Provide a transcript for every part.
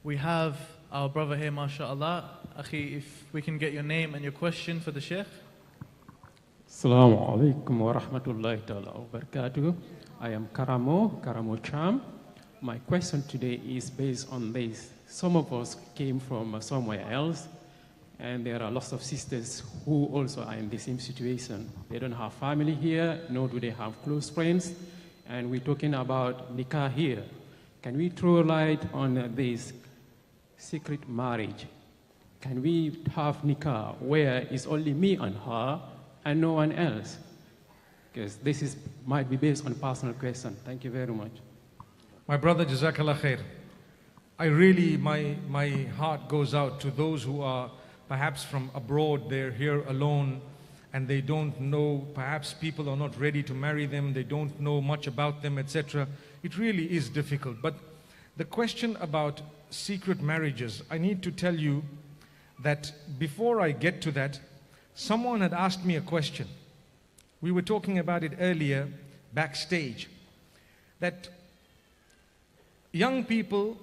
We have our brother here, mashallah. Akhi, if we can get your name and your question for the Sheikh. Assalamu alaikum wa rahmatullahi ta'ala wa barakatuh. I am Karamo Cham. My question today is based on this. Some of us came from somewhere else, and there are lots of sisters who also are in the same situation. They don't have family here, nor do they have close friends, and we're talking about nikah here. Can we throw light on this secret marriage? Can we have nikah where it's only me and her and no one else? Because this might be based on personal question. Thank you very much. My brother, Jazakallah khair. I really, my heart goes out to those who are perhaps from abroad. They're here alone and they don't know, perhaps people are not ready to marry them, they don't know much about them, etc. It really is difficult. But the question about secret marriages, I need to tell you that before I get to that, someone had asked me a question. We were talking about it earlier backstage, that young people,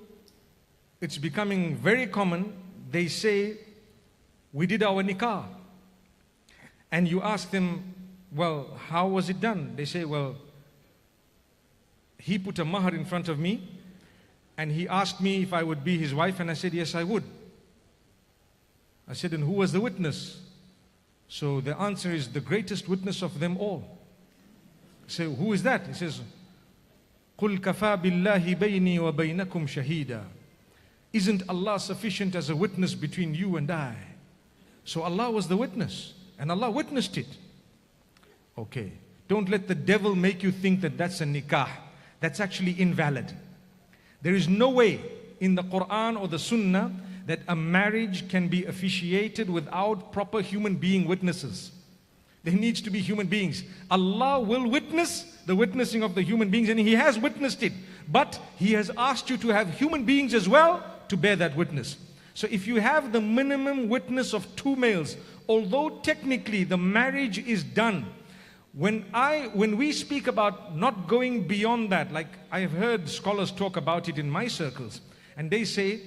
it's becoming very common, they say, we did our nikah. And you ask them, well, how was it done? They say, well, he put a mahar in front of me and he asked me if I would be his wife, and I said, yes, I would. I said, and who was the witness? So the answer is the greatest witness of them all. I say, who is that? He says, قُلْ كَفَى بِاللَّهِ بَيْنِي وَبَيْنَكُمْ شَهِيدًا. Isn't Allah sufficient as a witness between you and I? So Allah was the witness, and Allah witnessed it. Okay, don't let the devil make you think that that's a nikah. That's actually invalid. There is no way in the Quran or the Sunnah that a marriage can be officiated without proper human being witnesses. There needs to be human beings. Allah will witness the witnessing of the human beings, and He has witnessed it. But He has asked you to have human beings as well to bear that witness. So if you have the minimum witness of 2 males, although technically the marriage is done, when we speak about not going beyond that, like I have heard scholars talk about it in my circles, and they say,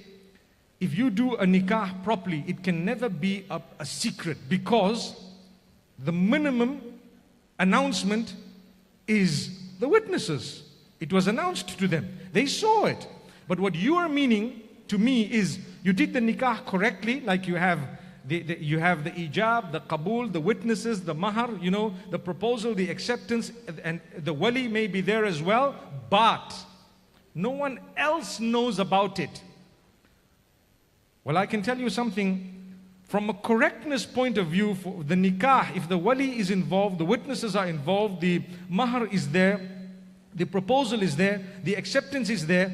if you do a nikah properly, it can never be a secret, because the minimum announcement is the witnesses. It was announced to them. They saw it. But what you are meaning to me is you did the nikah correctly, like you have the ijab, the qabul, the witnesses, the mahar, the proposal, the acceptance, and the wali may be there as well, but no one else knows about it. Well, I can tell you something, from a correctness point of view, for the nikah, if the wali is involved, the witnesses are involved, the mahar is there, the proposal is there, the acceptance is there,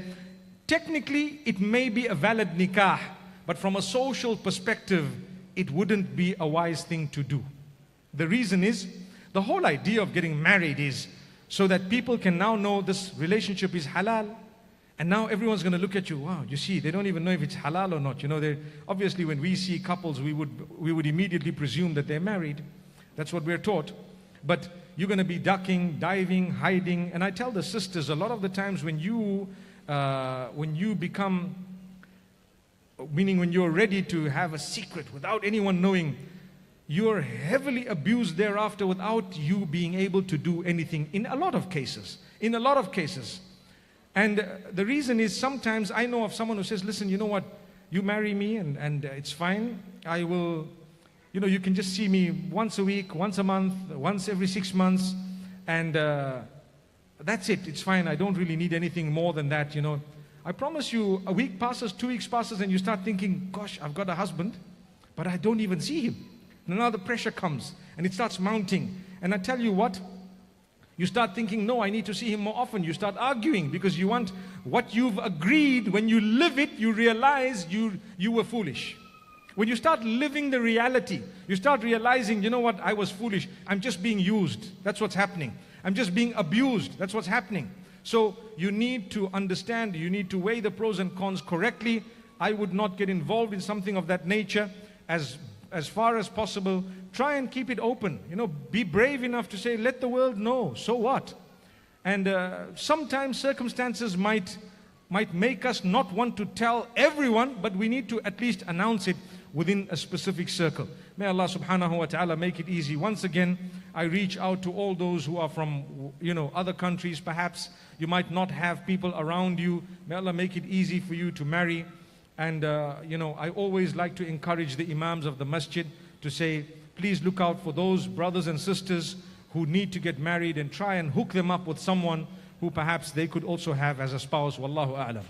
technically it may be a valid nikah, but from a social perspective, it wouldn't be a wise thing to do. The reason is, the whole idea of getting married is so that people can now know this relationship is halal. And now everyone's going to look at you, wow, you see, they don't even know if it's halal or not. Obviously when we see couples, we would immediately presume that they're married. That's what we're taught. But you're going to be ducking, diving, hiding. And I tell the sisters, a lot of the times when you become, meaning when you're ready to have a secret without anyone knowing, you're heavily abused thereafter without you being able to do anything in a lot of cases. And the reason is, sometimes I know of someone who says, listen, you know what, you marry me and it's fine. I will, you can just see me once a week, once a month, once every 6 months, and that's it, it's fine. I don't really need anything more than that, I promise you, a week passes, 2 weeks passes, and you start thinking, gosh, I've got a husband, but I don't even see him. And now the pressure comes, and it starts mounting. And I tell you what, you start thinking, no, I need to see him more often. You start arguing because you want what you've agreed. When you live it, you realize you were foolish. When you start living the reality, you start realizing, you know what, I was foolish. I'm just being used. That's what's happening. I'm just being abused. That's what's happening. So you need to understand, you need to weigh the pros and cons correctly. I would not get involved in something of that nature. As far as possible, try and keep it open. Be brave enough to say, let the world know, so what? And sometimes circumstances might might make us not want to tell everyone, but we need to at least announce it within a specific circle. May Allah subhanahu wa ta'ala make it easy. Once again, I reach out to all those who are from, other countries. Perhaps you might not have people around you. May Allah make it easy for you to marry. And, I always like to encourage the imams of the masjid to say, please look out for those brothers and sisters who need to get married and try and hook them up with someone who perhaps they could also have as a spouse. Wallahu a'lam.